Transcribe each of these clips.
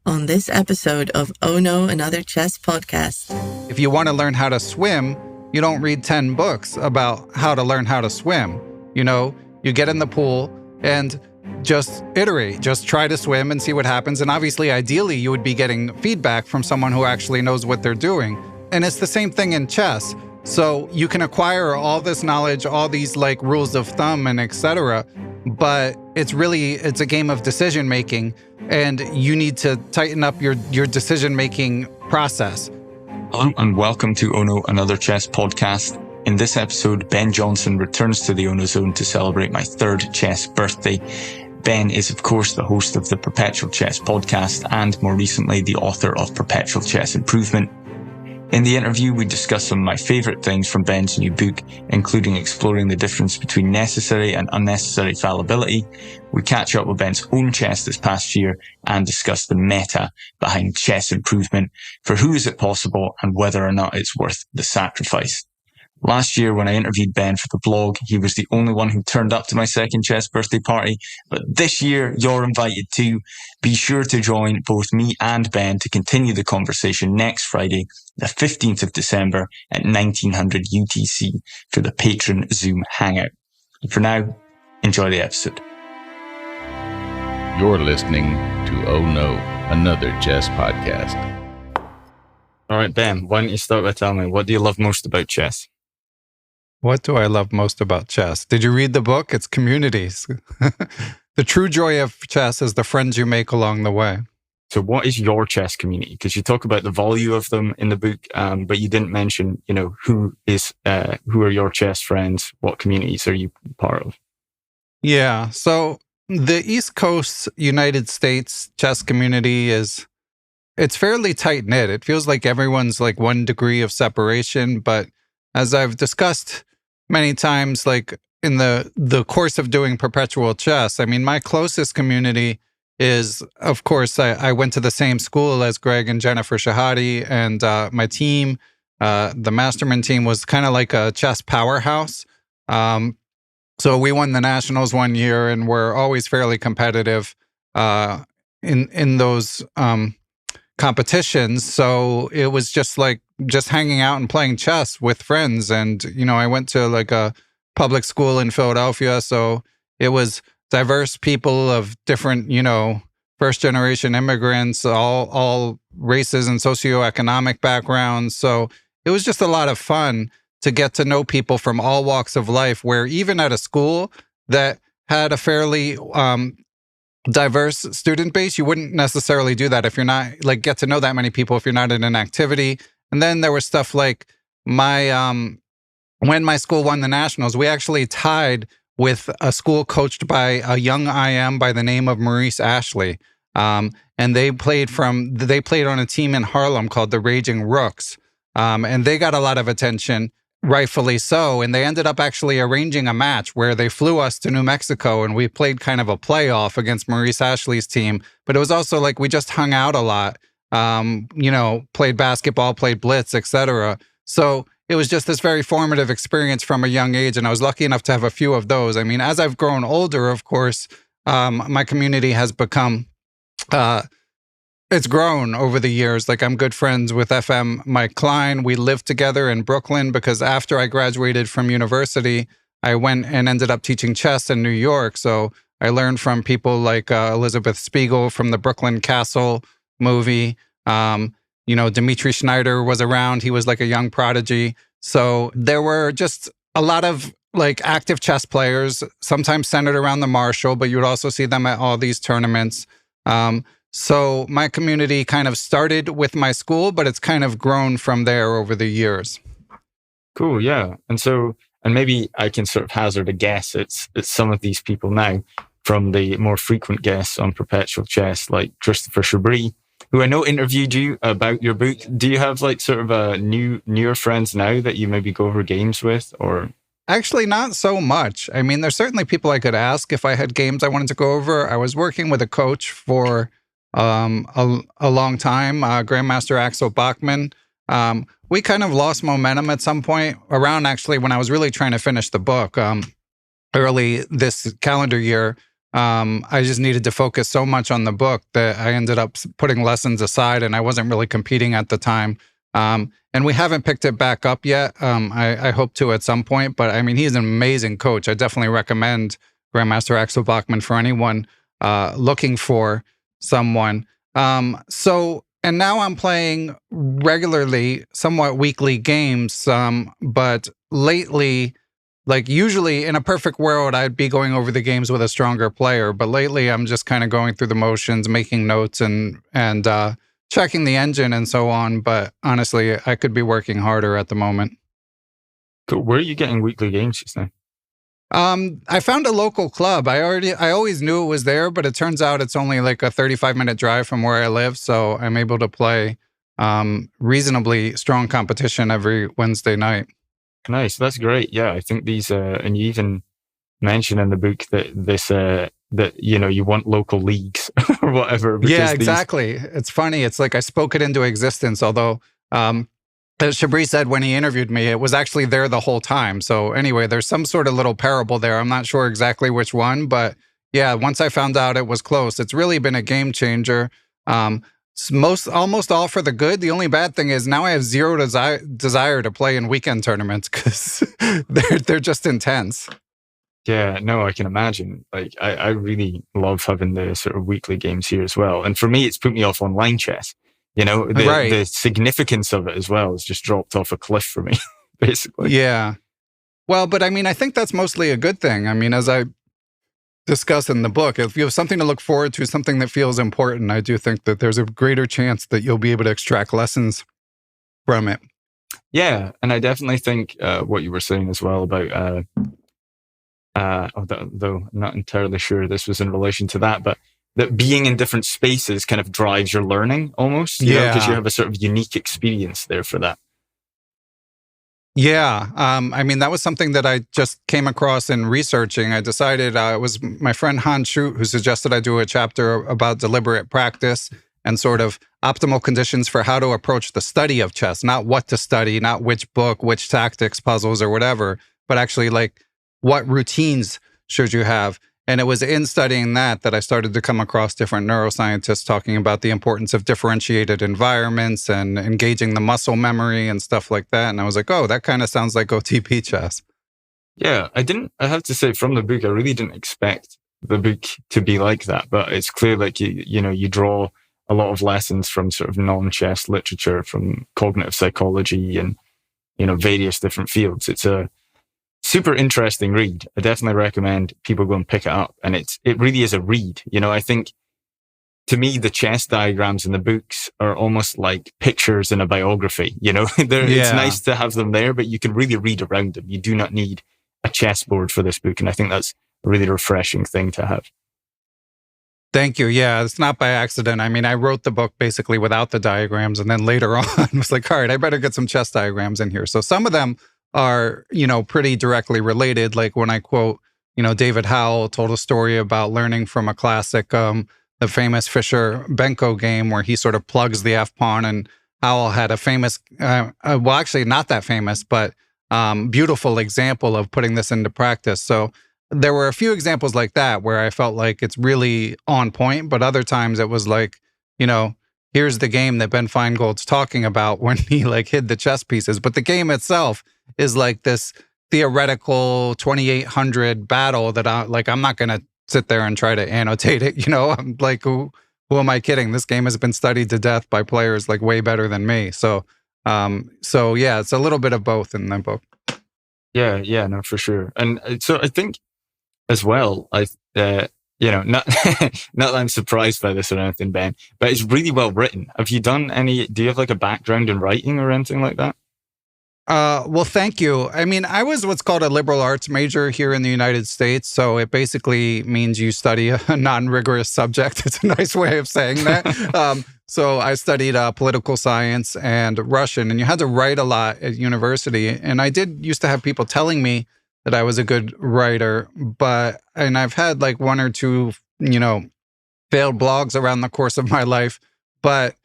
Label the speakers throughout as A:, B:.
A: on this episode of Oh No, Another Chess Podcast.
B: If you want to learn how to swim, you don't read 10 books about how to learn how to swim. You get in the pool and just iterate, just try to swim and see what happens. And obviously, ideally, you would be getting feedback from someone who actually knows what they're doing. And it's the same thing in chess. So you can acquire all this knowledge, all these like rules of thumb and etc. But it's a game of decision making, and you need to tighten up your decision making process.
C: Hello and welcome to Ono, Another Chess Podcast. In this episode, Ben Johnson returns to the Ono Zone to celebrate my third chess birthday. Ben is, of course, the host of the Perpetual Chess Podcast and, more recently, the author of Perpetual Chess Improvement. In the interview, we discuss some of my favourite things from Ben's new book, including exploring the difference between necessary and unnecessary fallibility. We catch up with Ben's own chess this past year and discuss the meta behind chess improvement, for who is it possible and whether or not it's worth the sacrifice. Last year, when I interviewed Ben for the blog, he was the only one who turned up to my second chess birthday party. But this year, you're invited too. Be sure to join both me and Ben to continue the conversation next Friday, the 15th of December at 1900 UTC for the Patron Zoom Hangout. For now, enjoy the episode.
D: You're listening to Oh No, Another Chess Podcast.
C: All right, Ben, why don't you start by telling me, what do you love most about chess?
B: What do I love most about chess? Did you read the book? It's communities. The true joy of chess is the friends you make along the way.
C: So what is your chess community? Because you talk about the value of them in the book, but you didn't mention, who are your chess friends? What communities are you part of?
B: Yeah. So the East Coast United States chess community it's fairly tight knit. It feels like everyone's like 1 degree of separation, but as I've discussed many times, like in the course of doing perpetual chess, I mean, my closest community is, of course, I went to the same school as Greg and Jennifer Shahade, and my team, the Masterman team, was kind of like a chess powerhouse. So we won the nationals one year, and we're always fairly competitive in those competitions. So it was just hanging out and playing chess with friends. And, I went to like a public school in Philadelphia. So it was diverse people of different, first generation immigrants, all races and socioeconomic backgrounds. So it was just a lot of fun to get to know people from all walks of life, where even at a school that had a fairly diverse student base, you wouldn't necessarily do that if you're not get to know that many people if you're not in an activity. And then there was stuff like when my school won the nationals, we actually tied with a school coached by a young IM by the name of Maurice Ashley. And they played on a team in Harlem called the Raging Rooks. And they got a lot of attention, rightfully so. And they ended up actually arranging a match where they flew us to New Mexico and we played kind of a playoff against Maurice Ashley's team. But it was also like we just hung out a lot, played basketball, played blitz, etc. So it was just this very formative experience from a young age. And I was lucky enough to have a few of those. I mean, as I've grown older, of course, my community has become, it's grown over the years. Like, I'm good friends with FM Mike Klein. We lived together in Brooklyn because after I graduated from university, I went and ended up teaching chess in New York. So I learned from people like Elizabeth Spiegel from the Brooklyn Castle movie. Dimitri Schneider was around. He was like a young prodigy. So there were just a lot of like active chess players, sometimes centered around the Marshall, but you would also see them at all these tournaments. So my community kind of started with my school, but it's kind of grown from there over the years.
C: Cool, yeah. And maybe I can sort of hazard a guess. It's some of these people now, from the more frequent guests on Perpetual Chess, like Christopher Chabris, who I know interviewed you about your book. Do you have like sort of newer friends now that you maybe go over games with, or?
B: Actually, not so much. I mean, there's certainly people I could ask if I had games I wanted to go over. I was working with a coach for a long time, Grandmaster Axel Bachmann. We kind of lost momentum at some point around actually when I was really trying to finish the book. Early this calendar year, I just needed to focus so much on the book that I ended up putting lessons aside, and I wasn't really competing at the time. And we haven't picked it back up yet. I hope to at some point, but I mean, he's an amazing coach. I definitely recommend Grandmaster Axel Bachmann for anyone looking for someone. And now I'm playing regularly, somewhat weekly games, but lately, like usually in a perfect world, I'd be going over the games with a stronger player. But lately, I'm just kind of going through the motions, making notes and checking the engine and so on. But honestly, I could be working harder at the moment.
C: Cool. Where are you getting weekly games just now?
B: I found a local club. I always knew it was there, but it turns out it's only like a 35-minute drive from where I live. So I'm able to play reasonably strong competition every Wednesday night.
C: Nice. That's great. Yeah, I think these, and you even mention in the book that you want local leagues or whatever.
B: Yeah, exactly. It's funny. It's like I spoke it into existence, although as Chabris said when he interviewed me, it was actually there the whole time. So anyway, there's some sort of little parable there. I'm not sure exactly which one, but yeah, once I found out it was close, it's really been a game changer. Almost all for the good. The only bad thing is now I have zero desire to play in weekend tournaments because they're just intense.
C: Yeah, no, I can imagine. Like, I really love having the sort of weekly games here as well. And for me, it's put me off online chess. You know, the significance of it as well has just dropped off a cliff for me, basically.
B: Yeah. Well, but I mean, I think that's mostly a good thing. I mean, as I discuss in the book, if you have something to look forward to, something that feels important, I do think that there's a greater chance that you'll be able to extract lessons from it.
C: Yeah. And I definitely think what you were saying as well about, though I'm not entirely sure this was in relation to that, but that being in different spaces kind of drives your learning almost, because you have a sort of unique experience there for that.
B: Yeah. I mean, that was something that I just came across in researching. I decided it was my friend Hans Schut who suggested I do a chapter about deliberate practice and sort of optimal conditions for how to approach the study of chess, not what to study, not which book, which tactics, puzzles, or whatever, but actually like what routines should you have. And it was in studying that I started to come across different neuroscientists talking about the importance of differentiated environments and engaging the muscle memory and stuff like that. And I was like, oh, that kind of sounds like OTP chess.
C: Yeah, I have to say from the book, I really didn't expect the book to be like that. But it's clear like, you draw a lot of lessons from sort of non-chess literature, from cognitive psychology and, various different fields. It's a super interesting read. I definitely recommend people go and pick it up. And it really is a read. I think to me, the chess diagrams in the books are almost like pictures in a biography. It's nice to have them there, but you can really read around them. You do not need a chessboard for this book. And I think that's a really refreshing thing to have.
B: Thank you. Yeah, it's not by accident. I mean, I wrote the book basically without the diagrams. And then later on, I was like, all right, I better get some chess diagrams in here. So some of them are, pretty directly related. Like when I quote, David Howell told a story about learning from a classic, the famous Fischer-Benko game where he sort of plugs the F-pawn, and Howell had a famous, well, actually not that famous, but beautiful example of putting this into practice. So there were a few examples like that where I felt like it's really on point, but other times it was like, here's the game that Ben Feingold's talking about when he hid the chess pieces. But the game itself is like this theoretical 2800 battle that I'm not going to sit there and try to annotate it. I'm like, who am I kidding? This game has been studied to death by players way better than me. So yeah, it's a little bit of both in the book.
C: Yeah, no, for sure. And so I think as well, not not that I'm surprised by this or anything, Ben, but it's really well written. Do you have a background in writing or anything like that?
B: Well, thank you. I mean, I was what's called a liberal arts major here in the United States. So it basically means you study a non-rigorous subject. It's a nice way of saying that. So I studied political science and Russian, and you had to write a lot at university. And I used to have people telling me that I was a good writer, and I've had one or two, failed blogs around the course of my life. But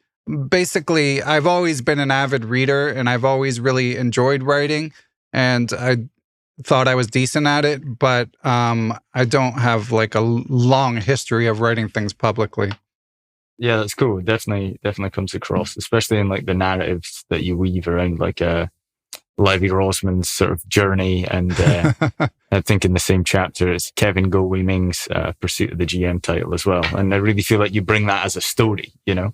B: basically, I've always been an avid reader and I've always really enjoyed writing. And thought I was decent at it, but I don't have like a long history of writing things publicly.
C: Yeah, that's cool. Definitely comes across, especially in like the narratives that you weave around like Levy Rosman's sort of journey. And I think in the same chapter, it's Kevin Go Wei Ming's pursuit of the GM title as well. And I really feel like you bring that as a story, you know?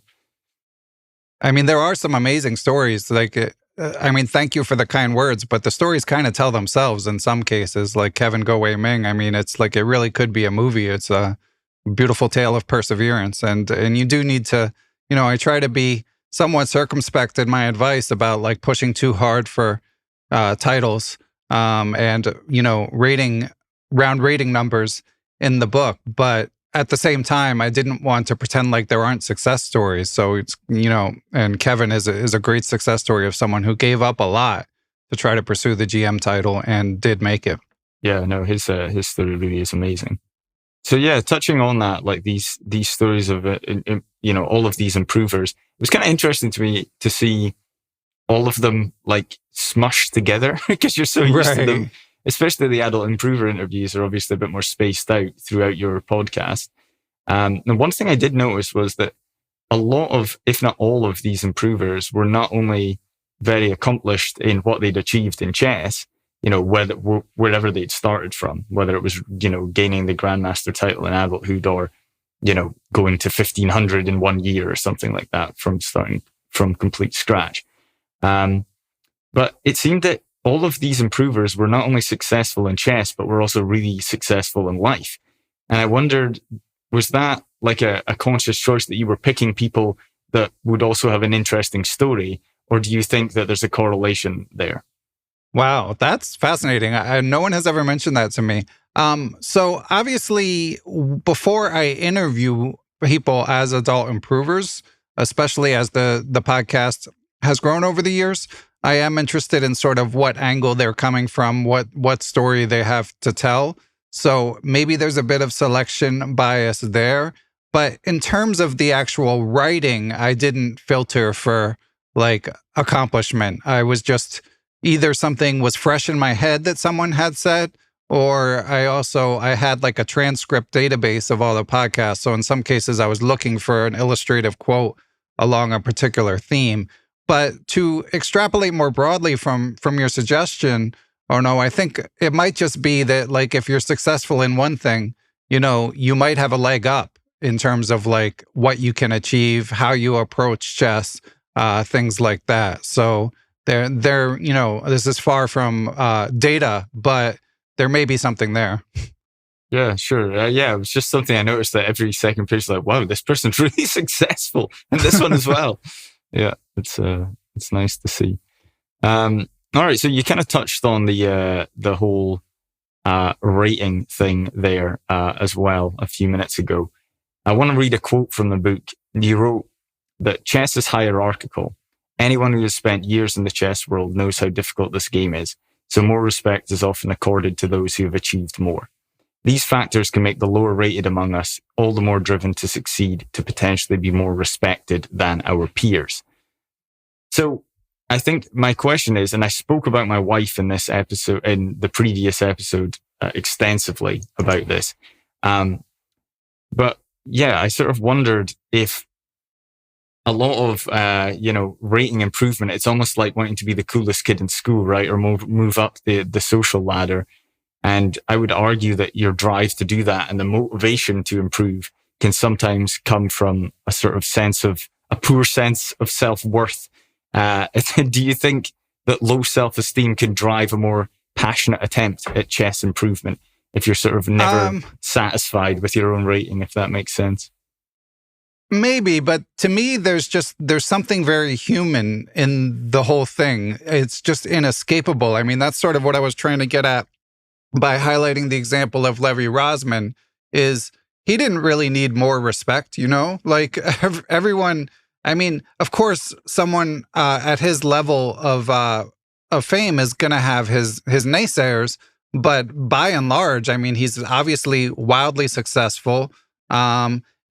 B: I mean, there are some amazing stories. Like, I mean, thank you for the kind words, but the stories kind of tell themselves in some cases. Like Kevin Go Wei Ming, I mean, it's like it really could be a movie. It's a beautiful tale of perseverance, and you do need to, you know, I try to be somewhat circumspect in my advice about like pushing too hard for titles and you know round rating numbers in the book, but at the same time, I didn't want to pretend like there aren't success stories. So it's, you know, and Kevin is a great success story of someone who gave up a lot to try to pursue the GM title and did make it.
C: Yeah, no, his story really is amazing. So yeah, touching on that, like these stories of you know, all of these improvers, it was kind of interesting to me to see all of them like smushed together because you're so used to them. Especially the adult improver interviews are obviously a bit more spaced out throughout your podcast. And one thing I did notice was that a lot of, if not all of these improvers were not only very accomplished in what they'd achieved in chess, you know, wherever they'd started from, whether it was, you know, gaining the Grandmaster title in adulthood or, you know, going to 1500 in 1 year or something like that from starting from complete scratch. But it seemed that all of these improvers were not only successful in chess, but were also really successful in life. And I wondered, was that like a conscious choice that you were picking people that would also have an interesting story? Or do you think that there's a correlation there?
B: Wow, that's fascinating. No one has ever mentioned that to me. So obviously, before I interview people as adult improvers, especially as the podcast has grown over the years, I am interested in sort of what angle they're coming from, what story they have to tell. So maybe there's a bit of selection bias there. But in terms of the actual writing, I didn't filter for like accomplishment. I was just either something was fresh in my head that someone had said, or I had like a transcript database of all the podcasts. So in some cases, I was looking for an illustrative quote along a particular theme. But to extrapolate more broadly from your suggestion, I think it might just be that like if you're successful in one thing, you know, you might have a leg up in terms of like what you can achieve, how you approach chess, things like that. So they're you know, this is far from data, but there may be something there.
C: Yeah, sure. Yeah, it was just something I noticed that every second page, like, wow, this person's really successful, and this one as well. Yeah, it's nice to see. All right, so you kind of touched on the whole rating thing there as well a few minutes ago. I want to read a quote from the book. You wrote that chess is hierarchical. Anyone who has spent years in the chess world knows how difficult this game is, so more respect is often accorded to those who have achieved more. These factors can make the lower rated among us all the more driven to succeed, to potentially be more respected than our peers. So I think my question is, and I spoke about my wife in this episode, in the previous episode, extensively about this. But yeah, I sort of wondered if a lot of, rating improvement, it's almost like wanting to be the coolest kid in school, right? Or move up the social ladder. And I would argue that your drive to do that and the motivation to improve can sometimes come from a sort of a poor sense of self-worth. Do you think that low self-esteem can drive a more passionate attempt at chess improvement if you're sort of never satisfied with your own rating, if that makes sense?
B: Maybe, but to me, there's something very human in the whole thing. It's just inescapable. I mean, that's sort of what I was trying to get at by highlighting the example of Levy Rosman. Is he didn't really need more respect, you know? Like everyone, I mean, of course, someone at his level of fame is going to have his naysayers, but by and large, I mean, he's obviously wildly successful.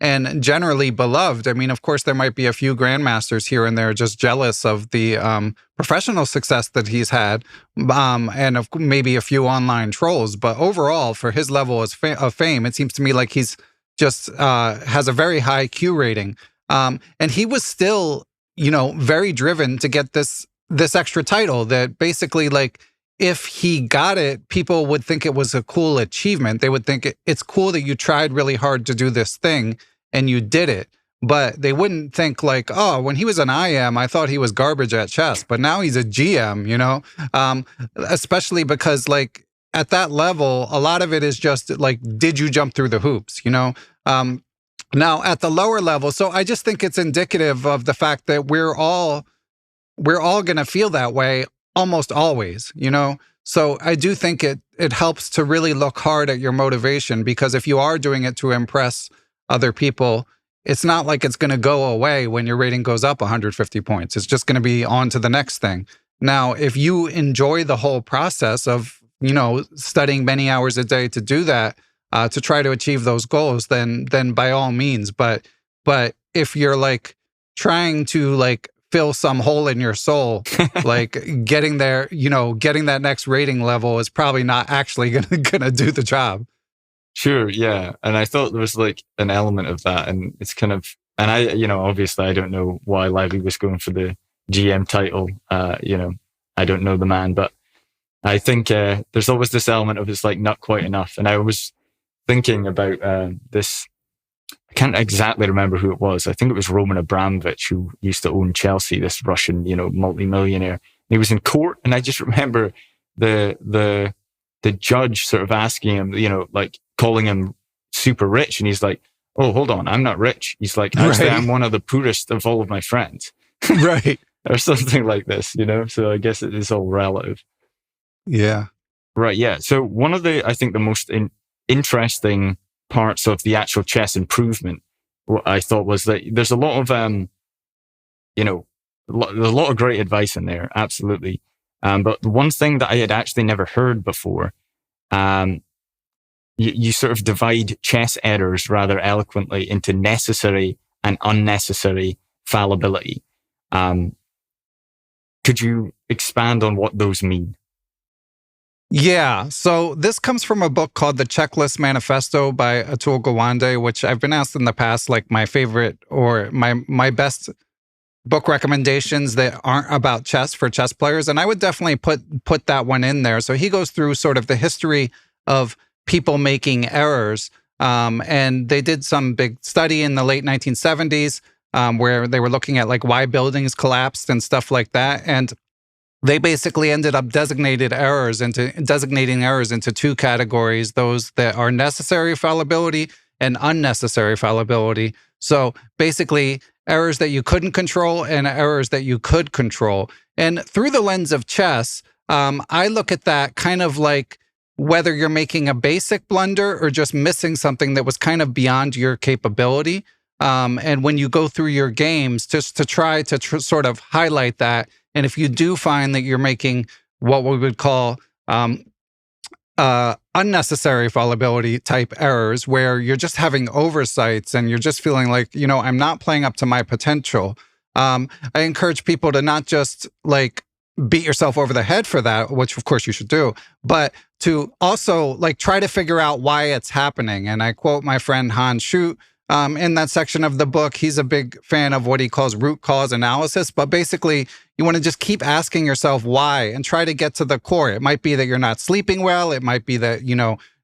B: and generally beloved. I mean, of course, there might be a few grandmasters here and there just jealous of the professional success that he's had, and maybe a few online trolls. But overall, for his level of fame, it seems to me like he's just has a very high Q rating. And he was still, very driven to get this extra title that basically, like, if he got it, people would think it was a cool achievement. They would think it's cool that you tried really hard to do this thing and you did it. But they wouldn't think like, oh, when he was an IM, I thought he was garbage at chess, but now he's a GM, especially because, like, at that level, a lot of it is just like, did you jump through the hoops, Now at the lower level, so I just think it's indicative of the fact that we're all going to feel that way almost always, So I do think it helps to really look hard at your motivation, because if you are doing it to impress other people, it's not like it's going to go away when your rating goes up 150 points. It's just going to be on to the next thing. Now, if you enjoy the whole process of, studying many hours a day to do that, to try to achieve those goals, then by all means. But if you're like trying to like fill some hole in your soul, like getting there, getting that next rating level is probably not actually gonna do the job.
E: Sure, yeah. And I thought there was like an element of that, and it's kind of, and I, obviously I don't know why Lively was going for the GM title. I don't know the man, but I think there's always this element of it's like not quite enough. And I was thinking about this. I can't exactly remember who it was. I think it was Roman Abramovich, who used to own Chelsea, this Russian, multimillionaire. He was in court, and I just remember the judge sort of asking him, like calling him super rich, and he's like, "Oh, hold on, I'm not rich." He's like, "Actually, right. I'm one of the poorest of all of my friends,"
B: right,
E: or something like this, So I guess it is all relative.
B: Yeah.
E: Right. Yeah. So one of the, I think, the most interesting parts of the actual chess improvement, what I thought was that there's a lot of, there's a lot of great advice in there. Absolutely. But the one thing that I had actually never heard before, you sort of divide chess errors rather eloquently into necessary and unnecessary fallibility. Could you expand on what those mean?
B: Yeah, so this comes from a book called The Checklist Manifesto by Atul Gawande, which I've been asked in the past, like my favorite or my best book recommendations that aren't about chess for chess players. And I would definitely put that one in there. So he goes through sort of the history of people making errors. And they did some big study in the late 1970s where they were looking at like why buildings collapsed and stuff like that. And they basically ended up designating errors into two categories: those that are necessary fallibility and unnecessary fallibility. So basically, errors that you couldn't control and errors that you could control. And through the lens of chess, I look at that kind of like whether you're making a basic blunder or just missing something that was kind of beyond your capability. And when you go through your games, just to try to sort of highlight that. And if you do find that you're making what we would call unnecessary fallibility type errors, where you're just having oversights and you're just feeling like, I'm not playing up to my potential, I encourage people to not just like beat yourself over the head for that, which of course you should do, but to also like try to figure out why it's happening. And I quote my friend Hans Schutt, in that section of the book. He's a big fan of what he calls root cause analysis. But basically, you want to just keep asking yourself why and try to get to the core. It might be that you're not sleeping well. It might be that,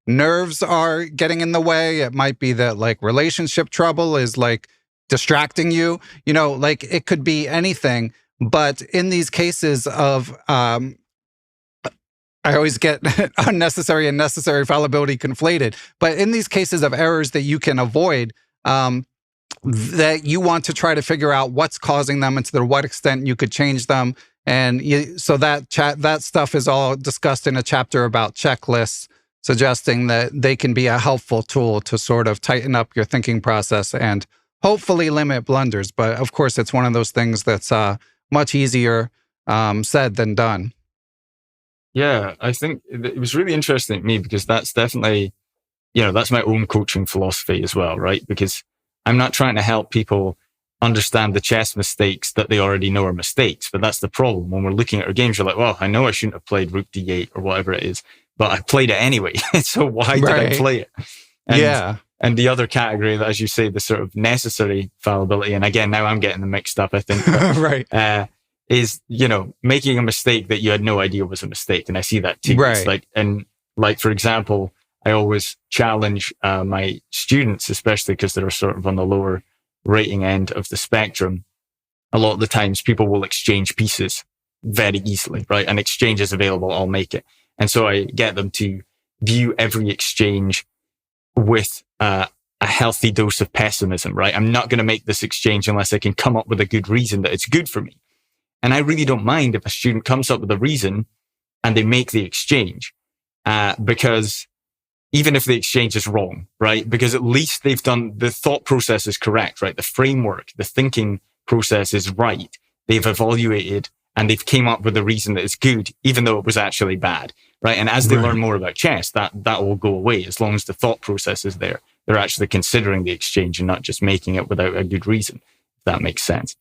B: nerves are getting in the way. It might be that like relationship trouble is like distracting you. Like it could be anything. But in these cases of, I always get unnecessary and necessary fallibility conflated. But in these cases of errors that you can avoid, that you want to try to figure out what's causing them and to what extent you could change them. And so that stuff is all discussed in a chapter about checklists, suggesting that they can be a helpful tool to sort of tighten up your thinking process and hopefully limit blunders. But of course, it's one of those things that's much easier said than done.
E: Yeah, I think it was really interesting to me because that's definitely, that's my own coaching philosophy as well, right? Because I'm not trying to help people understand the chess mistakes that they already know are mistakes. But that's the problem. When we're looking at our games, you're like, well, I know I shouldn't have played rook d8 or whatever it is, but I played it anyway. So why did I play it? And the other category that, as you say, the sort of necessary fallibility, and again, now I'm getting them mixed up, I think. But,
B: Right.
E: Is, making a mistake that you had no idea was a mistake. And I see that too.
B: Right.
E: It's for example, I always challenge my students, especially because they're sort of on the lower rating end of the spectrum. A lot of the times people will exchange pieces very easily, right? An exchange is available, I'll make it. And so I get them to view every exchange with a healthy dose of pessimism, right? I'm not going to make this exchange unless I can come up with a good reason that it's good for me. And I really don't mind if a student comes up with a reason and they make the exchange, because even if the exchange is wrong, right? Because at least they've done, the thought process is correct, right? The framework, the thinking process is right. They've evaluated and they've came up with a reason that is good, even though it was actually bad, right? And as they learn more about chess, that will go away as long as the thought process is there. They're actually considering the exchange and not just making it without a good reason, if that makes sense.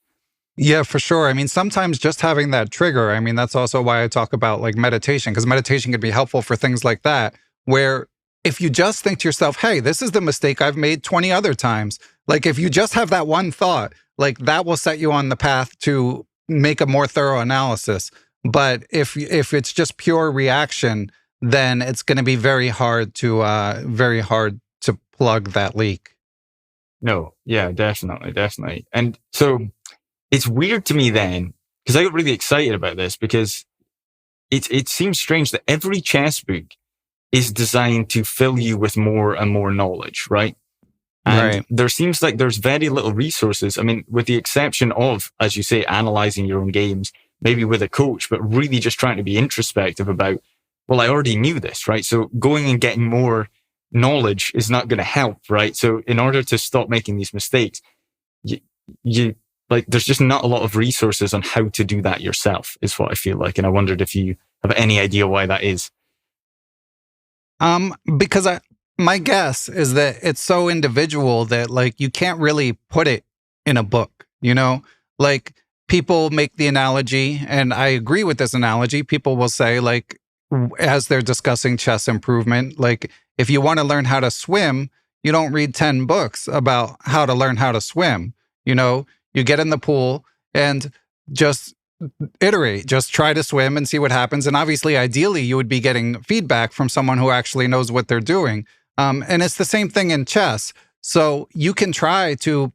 B: Yeah, for sure. I mean, sometimes just having that trigger, I mean, that's also why I talk about like meditation, because meditation can be helpful for things like that, where if you just think to yourself, hey, this is the mistake I've made 20 other times. Like if you just have that one thought, like that will set you on the path to make a more thorough analysis. But if it's just pure reaction, then it's going to be very hard to plug that leak.
E: No, yeah, definitely. And so it's weird to me then, because I got really excited about this, because it seems strange that every chess book is designed to fill you with more and more knowledge, right? And there seems like there's very little resources. I mean, with the exception of, as you say, analyzing your own games, maybe with a coach, but really just trying to be introspective about, well, I already knew this, right? So going and getting more knowledge is not going to help, right? So in order to stop making these mistakes, you like, there's just not a lot of resources on how to do that yourself, is what I feel like. And I wondered if you have any idea why that is.
B: Because my guess is that it's so individual that like you can't really put it in a book, like people make the analogy, and I agree with this analogy. People will say, like, as they're discussing chess improvement, like if you want to learn how to swim, you don't read 10 books about how to learn how to swim. You get in the pool and just iterate, just try to swim and see what happens. And obviously, ideally, you would be getting feedback from someone who actually knows what they're doing. And it's the same thing in chess. So you can try to,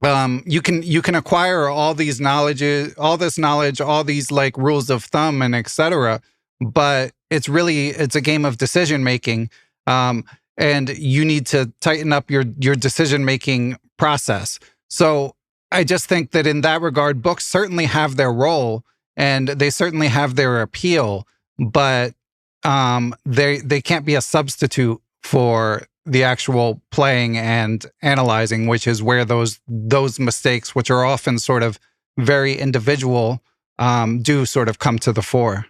B: you can acquire all this knowledge, all these like rules of thumb and etc. But it's a game of decision making, and you need to tighten up your decision making process. So I just think that in that regard, books certainly have their role and they certainly have their appeal, but they can't be a substitute for the actual playing and analyzing, which is where those mistakes, which are often sort of very individual, do sort of come to the fore.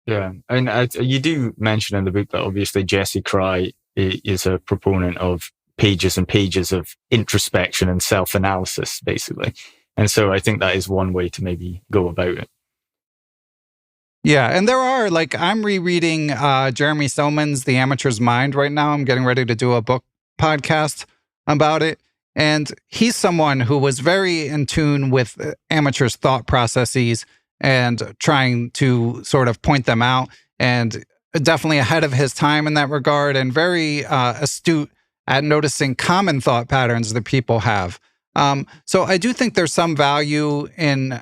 E: Yeah, and you do mention in the book that obviously Jesse Cry is a proponent of pages and pages of introspection and self-analysis, basically. And so I think that is one way to maybe go about it.
B: Yeah, and there are, like, I'm rereading Jeremy Soman's The Amateur's Mind right now. I'm getting ready to do a book podcast about it. And he's someone who was very in tune with amateurs' thought processes and trying to sort of point them out, and definitely ahead of his time in that regard, and very astute at noticing common thought patterns that people have. So I do think there's some value in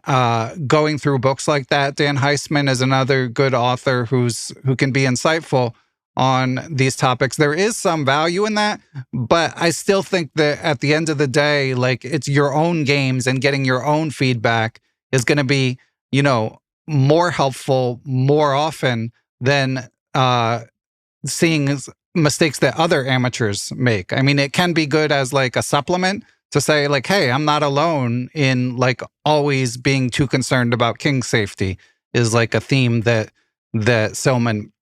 B: going through books like that. Dan Heisman is another good author who can be insightful on these topics. There is some value in that, but I still think that at the end of the day, like, it's your own games and getting your own feedback is going to be, more helpful more often than seeing mistakes that other amateurs make. I mean, it can be good as like a supplement to say, like, hey, I'm not alone in like always being too concerned about king safety, is like a theme that Selman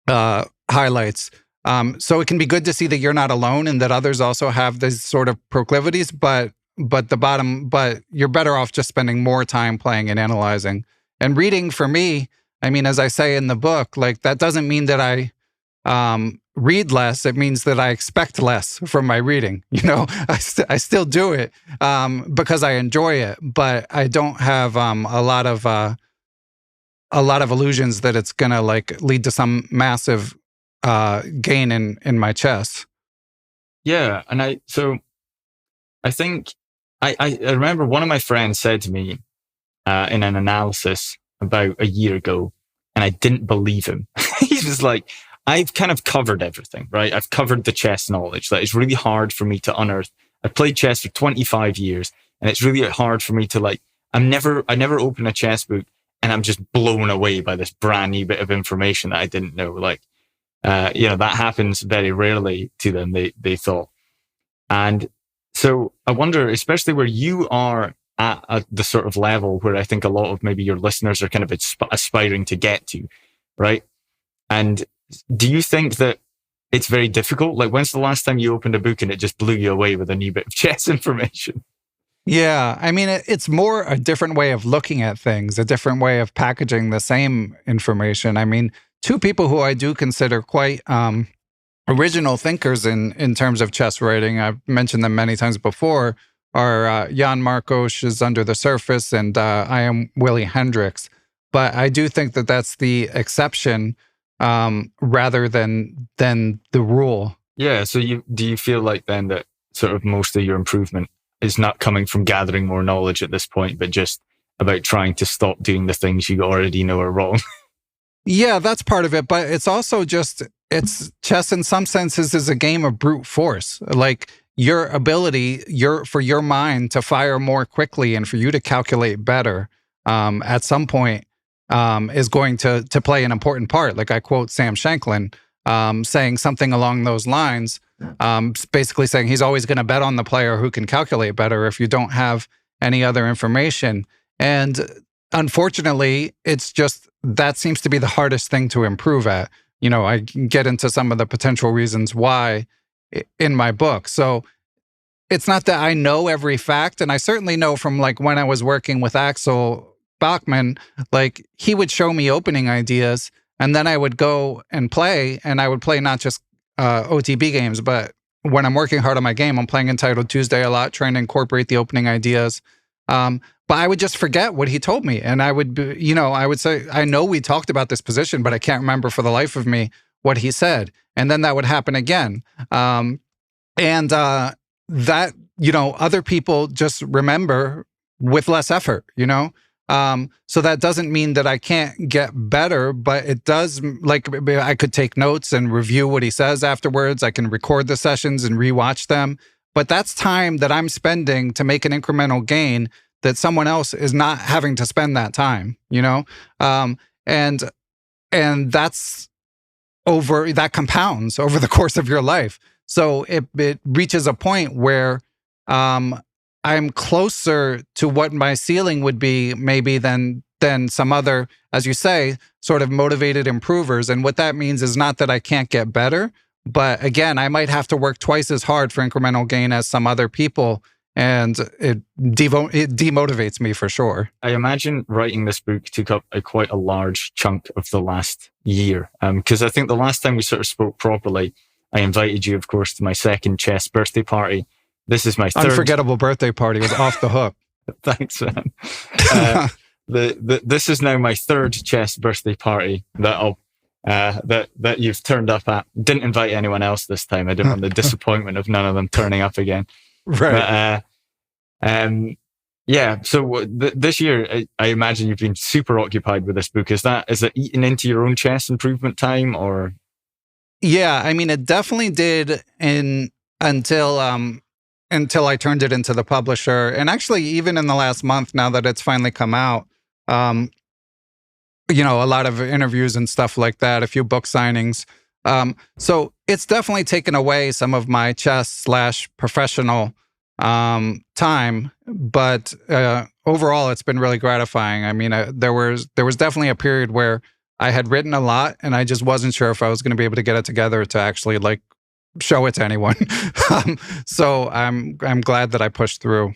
B: highlights. So it can be good to see that you're not alone and that others also have these sort of proclivities, but you're better off just spending more time playing and analyzing. And reading for me, I mean, as I say in the book, like that doesn't mean that I read less. It means that I expect less from my reading. You know, I still do it because I enjoy it, but I don't have a lot of illusions that it's gonna like lead to some massive gain in my chess.
E: Yeah, and I think I remember one of my friends said to me in an analysis about a year ago, and I didn't believe him. He was like, I've kind of covered everything, right? I've covered the chess knowledge. Like, it's really hard for me to unearth. I've played chess for 25 years, and it's really hard for me to like, I never open a chess book and I'm just blown away by this brand new bit of information that I didn't know. Like, that happens very rarely to them, they thought. And so I wonder, especially where you are at the sort of level where I think a lot of maybe your listeners are kind of aspiring to get to, right? And do you think that it's very difficult? Like, when's the last time you opened a book and it just blew you away with a new bit of chess information?
B: Yeah, I mean, it's more a different way of looking at things, a different way of packaging the same information. I mean, two people who I do consider quite original thinkers in terms of chess writing, I've mentioned them many times before, are Jan Markos's Under the Surface and I Am Willie Hendricks. But I do think that that's the exception rather than the rule.
E: Yeah, so do you feel like then that sort of most of your improvement is not coming from gathering more knowledge at this point, but just about trying to stop doing the things you already know are wrong?
B: Yeah, that's part of it. But it's also it's chess in some senses is a game of brute force. Like your ability, for your mind to fire more quickly and for you to calculate better at some point is going to play an important part. Like I quote Sam Shanklin saying something along those lines, basically saying he's always going to bet on the player who can calculate better if you don't have any other information. And unfortunately, it's just that seems to be the hardest thing to improve at. You know, I get into some of the potential reasons why in my book. So it's not that I know every fact. And I certainly know from like when I was working with Axel Bachmann, like he would show me opening ideas and then I would go and play, and I would play not just OTB games, but when I'm working hard on my game, I'm playing Entitled Tuesday a lot, trying to incorporate the opening ideas. But I would just forget what he told me. And I would I would say, I know we talked about this position, but I can't remember for the life of me what he said. And then that would happen again. That, other people just remember with less effort, So that doesn't mean that I can't get better, but it does, like I could take notes and review what he says afterwards. I can record the sessions and rewatch them. But that's time that I'm spending to make an incremental gain that someone else is not having to spend that time, and that's that compounds over the course of your life. So it reaches a point where I'm closer to what my ceiling would be maybe than some other, as you say, sort of motivated improvers. And what that means is not that I can't get better, but again, I might have to work twice as hard for incremental gain as some other people. And it demotivates me for sure.
E: I imagine writing this book took up quite a large chunk of the last year. Because I think the last time we sort of spoke properly, I invited you, of course, to my second chess birthday party. This is my third.
B: Unforgettable birthday party. It was off the hook.
E: Thanks, man. This is now my third chess birthday party that you've turned up at. Didn't invite anyone else this time. I didn't want the disappointment of none of them turning up again.
B: Right.
E: But, so this year, I imagine you've been super occupied with this book. Is it eaten into your own chess improvement time, or?
B: Yeah, I mean, it definitely did until I turned it into the publisher. And actually, even in the last month, now that it's finally come out, a lot of interviews and stuff like that, a few book signings. So it's definitely taken away some of my chess/professional time, but overall, it's been really gratifying. I mean, there was definitely a period where I had written a lot and I just wasn't sure if I was going to be able to get it together to actually like show it to anyone. So I'm glad that I pushed through.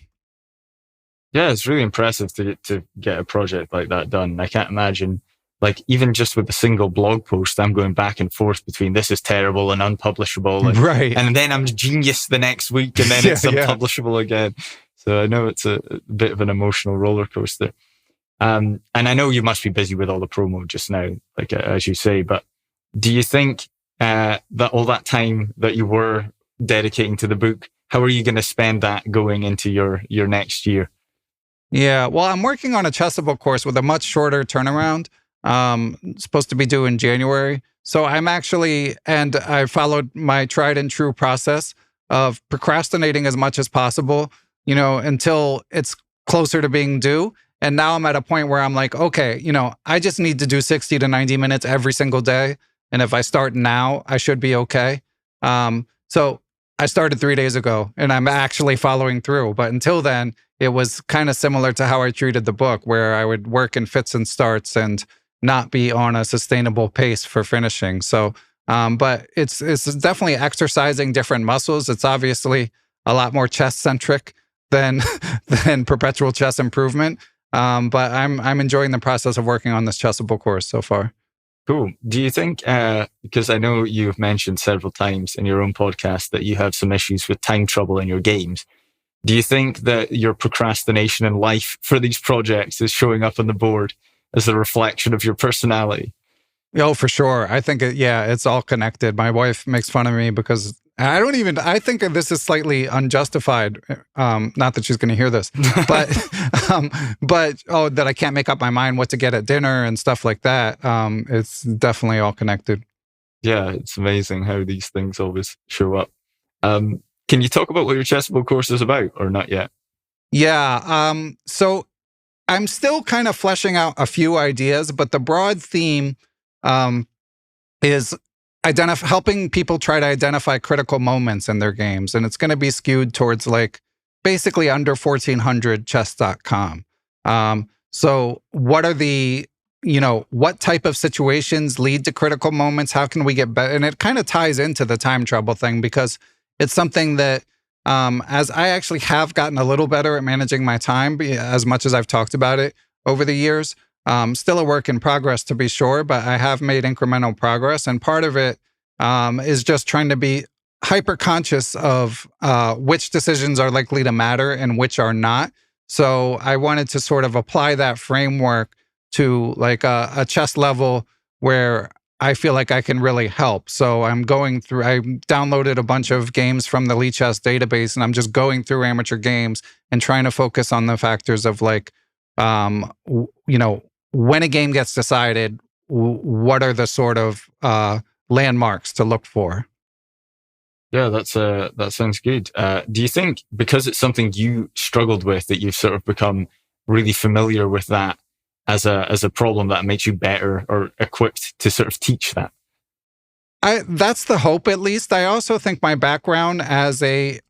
E: Yeah, it's really impressive to get a project like that done. I can't imagine, like, even just with a single blog post, I'm going back and forth between this is terrible and unpublishable. And,
B: right.
E: And then I'm genius the next week and then it's unpublishable again. So I know it's a bit of an emotional roller coaster. And I know you must be busy with all the promo just now, like as you say, but do you think that all that time that you were dedicating to the book, how are you going to spend that going into your next year?
B: Yeah, well, I'm working on a Chessable course with a much shorter turnaround. Supposed to be due in January. So I'm actually, and I followed my tried and true process of procrastinating as much as possible, you know, until it's closer to being due. And now I'm at a point where I'm like, okay, you know, I just need to do 60 to 90 minutes every single day. And if I start now, I should be okay. So I started 3 days ago and I'm actually following through. But until then, it was kind of similar to how I treated the book, where I would work in fits and starts and not be on a sustainable pace for finishing. So, but it's definitely exercising different muscles. It's obviously a lot more chess centric than Perpetual Chess Improvement. But I'm enjoying the process of working on this Chessable course so far.
E: Cool. Do you think, because I know you've mentioned several times in your own podcast that you have some issues with time trouble in your games. Do you think that your procrastination in life for these projects is showing up on the board as a reflection of your personality?
B: Oh, for sure. I think, it's all connected. My wife makes fun of me because I think this is slightly unjustified. Not that she's going to hear this, but that I can't make up my mind what to get at dinner and stuff like that. It's definitely all connected.
E: Yeah, it's amazing how these things always show up. Can you talk about what your Chessable course is about, or not yet?
B: Yeah. So I'm still kind of fleshing out a few ideas, but the broad theme is helping people try to identify critical moments in their games. And it's going to be skewed towards like basically under 1400 chess.com. So what are what type of situations lead to critical moments? How can we get better? And it kind of ties into the time trouble thing, because it's something that, as I actually have gotten a little better at managing my time, as much as I've talked about it over the years. Still a work in progress, to be sure, but I have made incremental progress. And part of it is just trying to be hyper conscious of which decisions are likely to matter and which are not. So I wanted to sort of apply that framework to like a chess level where I feel like I can really help. So I downloaded a bunch of games from the Lichess database, and I'm just going through amateur games and trying to focus on the factors of like, when a game gets decided, what are the sort of landmarks to look for?
E: Yeah, that sounds good. Do you think because it's something you struggled with, that you've sort of become really familiar with that as a problem that makes you better or equipped to sort of teach that?
B: That's the hope, at least. I also think my background as a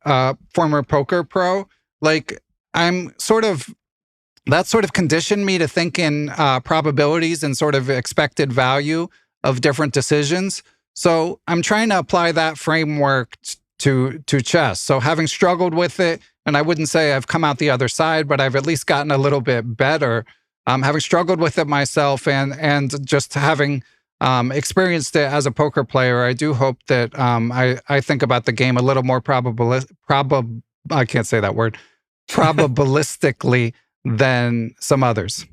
B: former poker pro, like that sort of conditioned me to think in probabilities and sort of expected value of different decisions. So I'm trying to apply that framework to chess. So having struggled with it, and I wouldn't say I've come out the other side, but I've at least gotten a little bit better. Having struggled with it myself and just having experienced it as a poker player, I do hope that I think about the game a little more I can't say that word, probabilistically than some others.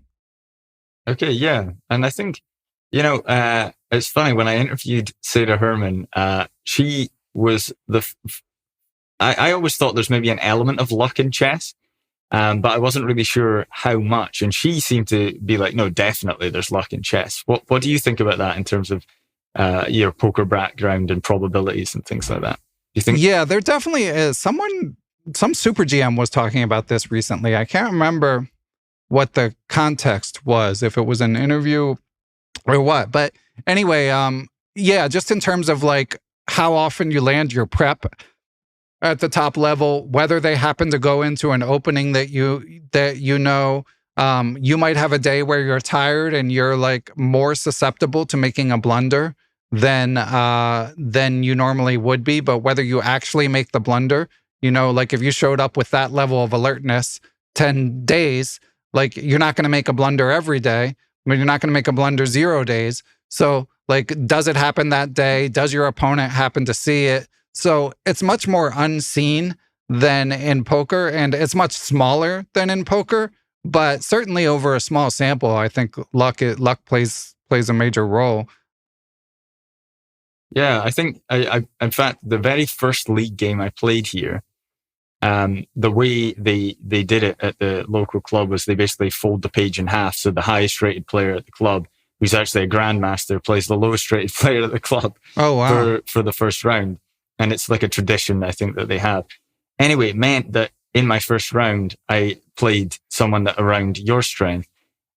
B: Okay,
E: yeah. And I think, it's funny, when I interviewed Sarah Herman, she was I always thought there's maybe an element of luck in chess, but I wasn't really sure how much. And she seemed to be like, no, definitely there's luck in chess. What do you think about that in terms of your poker background and probabilities and things like that? Do you think?
B: Yeah, there definitely is. Some super GM was talking about this recently. I can't remember what the context was, if it was an interview or what. But anyway, just in terms of like how often you land your prep at the top level, whether they happen to go into an opening that you know, You might have a day where you're tired and you're like more susceptible to making a blunder than you normally would be. But whether you actually make the blunder, like if you showed up with that level of alertness 10 days, like you're not going to make a blunder every day, but you're not going to make a blunder 0 days. So like, does it happen that day? Does your opponent happen to see it? So it's much more unseen than in poker, and it's much smaller than in poker. But certainly over a small sample, I think luck plays a major role.
E: Yeah, I think I in fact the very first league game I played here, the way they did it at the local club was they basically fold the page in half. So the highest rated player at the club, who's actually a grandmaster, plays the lowest rated player at the club.
B: Oh, wow.
E: For the first round. And it's like a tradition, I think, that they have. Anyway, it meant that in my first round, I played someone that around your strength.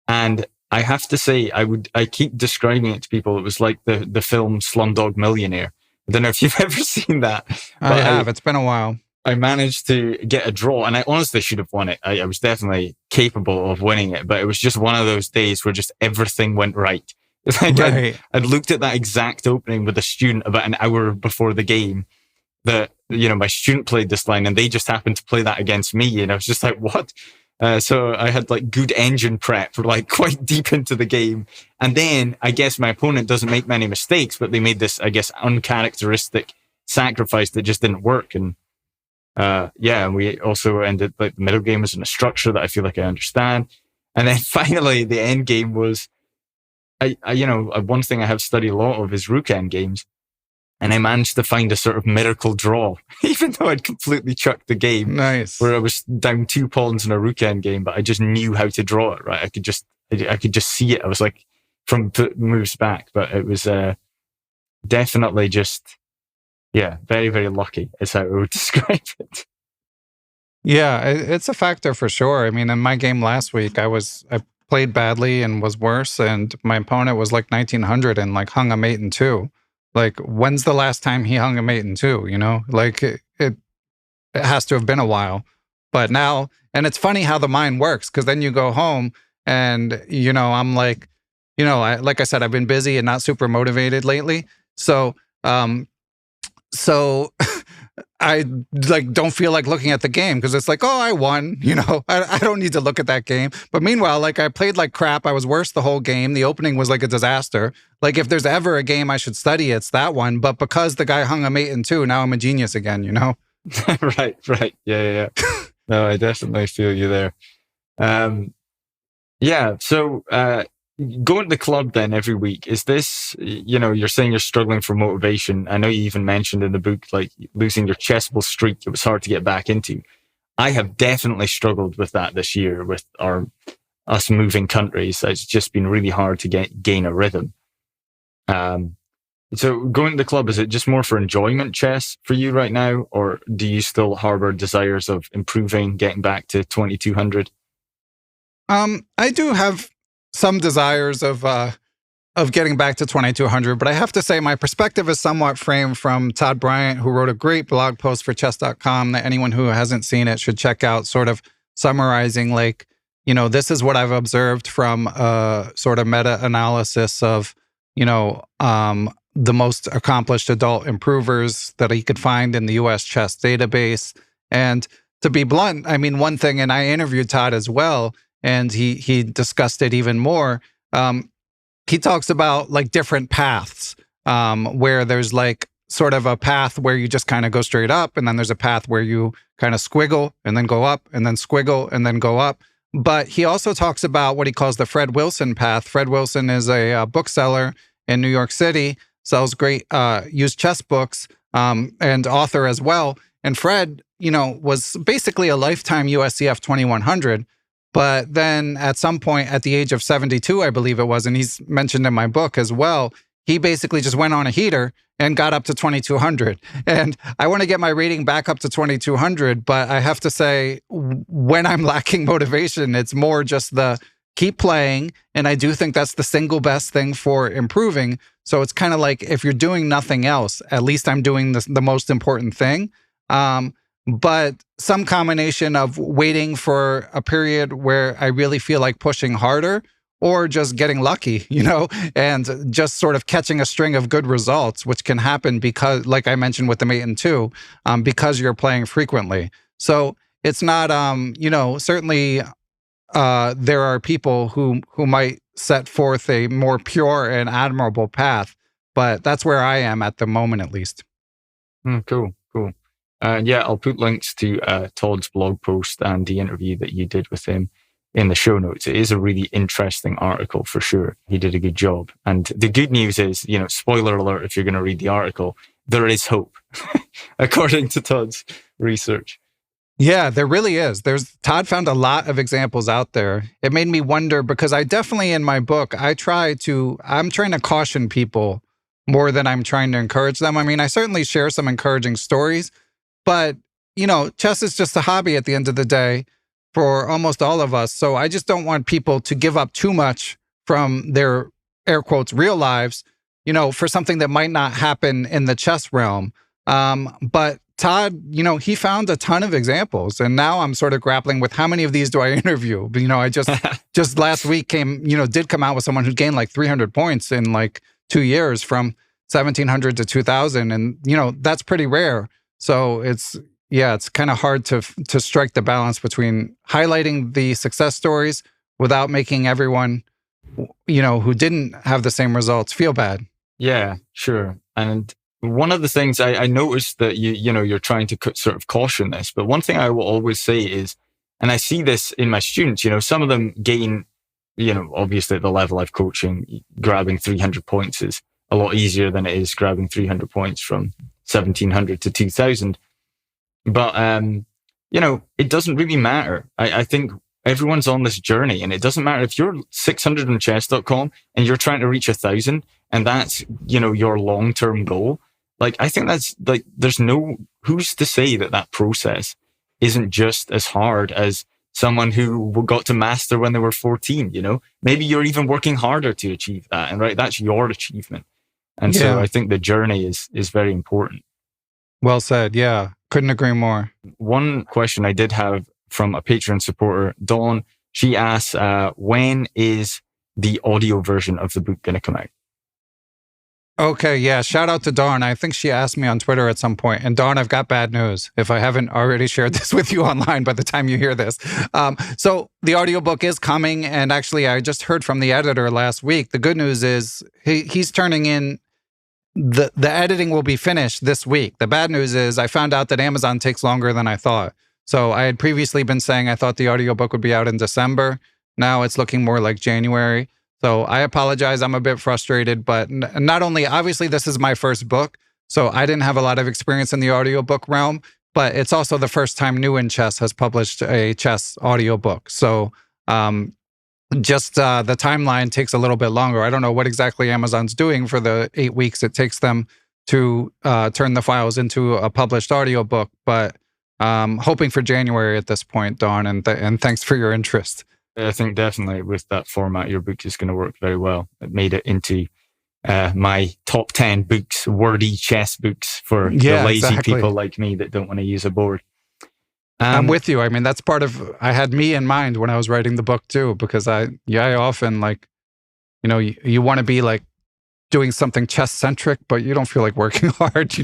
E: And I have to say, I keep describing it to people. It was like the film Slumdog Millionaire. I don't know if you've ever seen that.
B: I have. It's been a while.
E: I managed to get a draw, and I honestly should have won it. I was definitely capable of winning it, but it was just one of those days where just everything went right. Like
B: Right.
E: I'd looked at that exact opening with a student about an hour before the game that, my student played this line and they just happened to play that against me. And I was just like, what? So I had like good engine prep for like quite deep into the game. And then I guess my opponent doesn't make many mistakes, but they made this, I guess, uncharacteristic sacrifice that just didn't work. And and we also ended like the middle game was in a structure that I feel like I understand. And then finally the end game was, one thing I have studied a lot of is rook end games. And I managed to find a sort of miracle draw, even though I'd completely chucked the game.
B: Nice.
E: Where I was down 2 pawns in a rook end game, but I just knew how to draw it, right? I could just see it. I was like, from moves back, but it was definitely just, very, very lucky is how I would describe it.
B: Yeah, it's a factor for sure. I mean, in my game last week, I played badly and was worse, and my opponent was like 1900 and like hung a mate in 2. Like, when's the last time he hung a mate in 2? Like it has to have been a while. But now, and it's funny how the mind works, because then you go home and I'm like, like I said, I've been busy and not super motivated lately. So I like don't feel like looking at the game because it's like, oh, I won, I don't need to look at that game. But meanwhile, like I played like crap. I was worse the whole game. The opening was like a disaster. Like if there's ever a game I should study, it's that one. But because the guy hung a mate in 2, now I'm a genius again,
E: Right. Yeah. No, I definitely feel you there. So going to the club then every week, is this, you're saying you're struggling for motivation. I know you even mentioned in the book, like losing your chessable streak, it was hard to get back into. I have definitely struggled with that this year with us moving countries. It's just been really hard to gain a rhythm. So going to the club, is it just more for enjoyment chess for you right now? Or do you still harbor desires of improving, getting back to 2200?
B: I do have some desires of getting back to 2200, but I have to say my perspective is somewhat framed from Todd Bryant, who wrote a great blog post for chess.com that anyone who hasn't seen it should check out, sort of summarizing like, this is what I've observed from a sort of meta-analysis of, the most accomplished adult improvers that he could find in the US chess database. And to be blunt, I mean, one thing, and I interviewed Todd as well, and he discussed it even more. He talks about like different paths, where there's like sort of a path where you just kind of go straight up, and then there's a path where you kind of squiggle and then go up and then squiggle and then go up. But he also talks about what he calls the Fred Wilson path. Fred Wilson is a bookseller in New York City, sells great used chess books, and author as well. And Fred, was basically a lifetime USCF 2100. But then at some point at the age of 72, I believe it was, and he's mentioned in my book as well, he basically just went on a heater and got up to 2200. And I want to get my rating back up to 2200, but I have to say, when I'm lacking motivation, it's more just the keep playing. And I do think that's the single best thing for improving. So it's kind of like if you're doing nothing else, at least I'm doing the most important thing. but some combination of waiting for a period where I really feel like pushing harder, or just getting lucky, and just sort of catching a string of good results, which can happen because, like I mentioned with the mate and two, because you're playing frequently. So it's not, certainly there are people who might set forth a more pure and admirable path, but that's where I am at the moment, at least.
E: Cool. Yeah, I'll put links to Todd's blog post and the interview that you did with him in the show notes. It is a really interesting article for sure. He did a good job. And the good news is, spoiler alert, if you're going to read the article, there is hope, according to Todd's research.
B: Yeah, there really is. Todd found a lot of examples out there. It made me wonder, because I definitely, in my book, I'm trying to caution people more than I'm trying to encourage them. I mean, I certainly share some encouraging stories, but, chess is just a hobby at the end of the day for almost all of us. So I just don't want people to give up too much from their, air quotes, real lives, for something that might not happen in the chess realm. But Todd, he found a ton of examples, and now I'm sort of grappling with how many of these do I interview? But, I just last week did come out with someone who gained like 300 points in like 2 years from 1700 to 2000. And, that's pretty rare. So it's kind of hard to strike the balance between highlighting the success stories without making everyone, who didn't have the same results feel bad.
E: Yeah, sure. And one of the things I noticed that you're trying to sort of caution this, but one thing I will always say is, and I see this in my students, some of them gain, obviously at the level I've coaching, grabbing 300 points is a lot easier than it is grabbing 300 points from 1700 to 2000. But, it doesn't really matter. I think everyone's on this journey, and it doesn't matter if you're 600 on chess.com and you're trying to reach 1,000 and that's, your long-term goal. Like, I think that's like, who's to say that process isn't just as hard as someone who got to master when they were 14, Maybe you're even working harder to achieve that. And that's your achievement. And so I think the journey is very important.
B: Well said. Yeah. Couldn't agree more.
E: One question I did have from a Patreon supporter, Dawn, she asks, when is the audio version of the book going to come out?
B: Okay, yeah. Shout out to Dawn. I think she asked me on Twitter at some point. And Dawn, I've got bad news if I haven't already shared this with you online by the time you hear this. So the audiobook is coming. And actually, I just heard from the editor last week. The good news is he's turning in, the editing will be finished this week. The bad news is I found out that Amazon takes longer than I thought. So I had previously been saying I thought the audiobook would be out in December. Now it's looking more like January. So I apologize. I'm a bit frustrated, but not only, obviously, this is my first book, so I didn't have a lot of experience in the audiobook realm, but it's also the first time New in Chess has published a chess audiobook. So just the timeline takes a little bit longer. I don't know what exactly Amazon's doing for the 8 weeks it takes them to turn the files into a published audiobook, but hoping for January at this point, Dawn, and thanks for your interest.
E: I think definitely with that format, your book is going to work very well. It made it into my top 10 books, wordy chess books for the lazy people like me that don't want to use a board.
B: I'm with you. I mean, that's part of, I had me in mind when I was writing the book too, because I often you want to be like doing something chess centric, but you don't feel like working hard,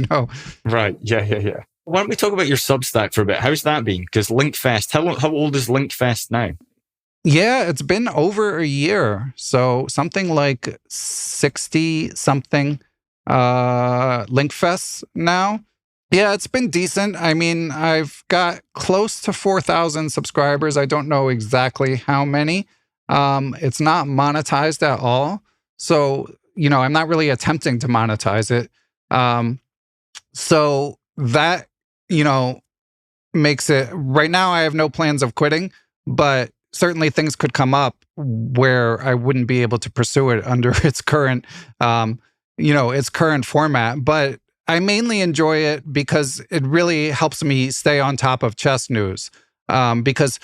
B: Right.
E: Yeah. Why don't we talk about your Substack for a bit? How's that been? Because Linkfest, how old is Linkfest now?
B: Yeah, it's been over a year. So something like 60-something Linkfests now. Yeah, it's been decent. I mean, I've got close to 4,000 subscribers. I don't know exactly how many. It's not monetized at all. So, I'm not really attempting to monetize it. So that, makes it, right now I have no plans of quitting, but certainly things could come up where I wouldn't be able to pursue it under its current, its current format. But I mainly enjoy it because it really helps me stay on top of chess news. Because